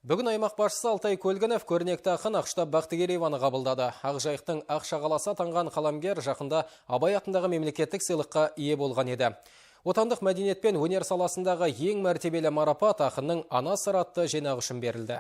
Бүгін аймақ басшысы Алтай Көлгінов көрнекті ақын Ақштап Бақтыгерееваны қабылдады. Ақжайықтың Ақшағаласы атанған қаламгер жақында Абай атындағы мемлекеттік сыйлыққа ие болған еді. Отандық мәдениет пен өнер саласындағы ең мәртебелі марапат ақынның Ана сыры атты жинағы үшін берілді.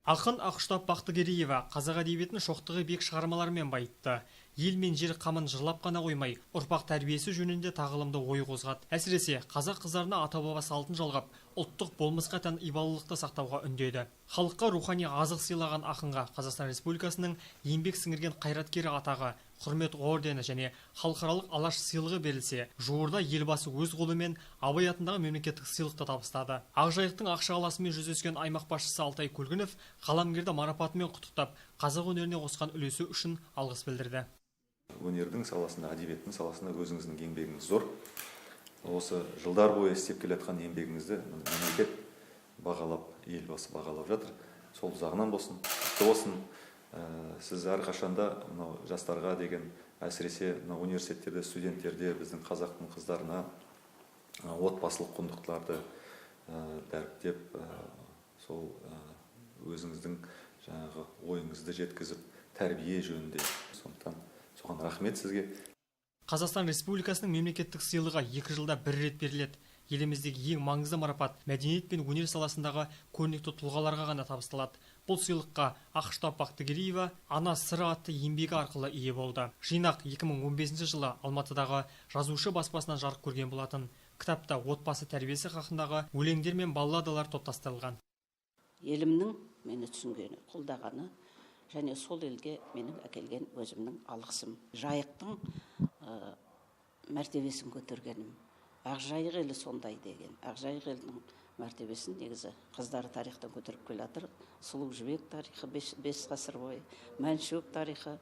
Ақын Ақштап Бақтыгереева қазақ әдебиетінің шоқтығы биік шығармаларымен байытты. Ел мен жер қамын жырлап қана қоймай, ұрпақ тәрбиесі жөнінде тағылымды ой қозғады. Әсіресе қазақ қыздарына ата-баба салтын жалғап, ұлттық болмысқа тән ибалылықты сақтауға үндеді. Халыққа рухани азық сыйлаған ақынға Қазақстан Республикасының еңбек сіңірген қайраткері атағы, құрмет ордені және халықаралық Алаш сыйлығы берілсе, жуырда елбасы өз қолымен Абай атындағы мемлекеттік сыйлықты табыстады. Ақжайықтың Ақшағаласымен жүздескен аймақ басшысы Алтай Көлгінов қаламгерді марапатымен құттықтап, қазақ өнеріне қосқан үлесі үшін алғыс білдірді. Өнердің саласында, әдебиеттің саласында өзіңіздің еңбегіңіз зор. Осы жылдар бойы істеп келе жатқан еңбегіңізді мемлекет бағалап, елбасы бағалап жатыр. Сол жағынан болсын, құтты болсын. Сіз әрқашанда жастарға деген, әсіресе университеттерде, студенттерде біздің қазақтың қыздарына отбасылық құндылықтарды дәріптеп, сол өзіңіздің жаңағы ойыңызды жеткізіп, тәрбие жөнінде. Сондықтан соған рахмет сізге. Қазақстан Республикасының мемлекеттік сыйлығы 2 жылда 1 рет беріледі. Еліміздегі ең маңызды марапат мәдениет пен өнер саласындағы көрнекті тұлғаларға ғана табысталады. Бұл сыйлыққа Ақштап Бақтыгереева Ана сыры атты еңбегі арқылы ие болды. Жинақ 2015 жылы Алматыдағы жазушы баспасынан жарық көрген болатын. Кітапта отбасы тәрбиесі хақындағы өлеңдер мен балладалар топтастырылған. Елімнің мені түсінгені, қолдағаны және сол елге менің әкелген өзімнің алғысым. Жайықтың мәртебесін көтергенім. Ақжайық елі сондай деген. Ақжайық елінің мәртебесін негізі қыздары тарихтан көтеріп келе жатыр. Сұлу жібек тарихы 5 ғасыр бойы, Мәншөк тарихы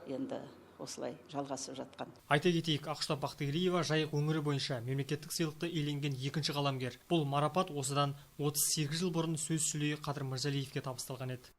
енді осылай жалғасып жатқан. Айта кетейік, Ақштап Бақтыгереева Жайық өңірі бойынша мемлекеттік сыйлықты иеленген 2-ші қаламгер. Бұл марапат осыдан 38 жыл бұрын сөз сүлейі Қадыр Мырзалиевке табысталған еді.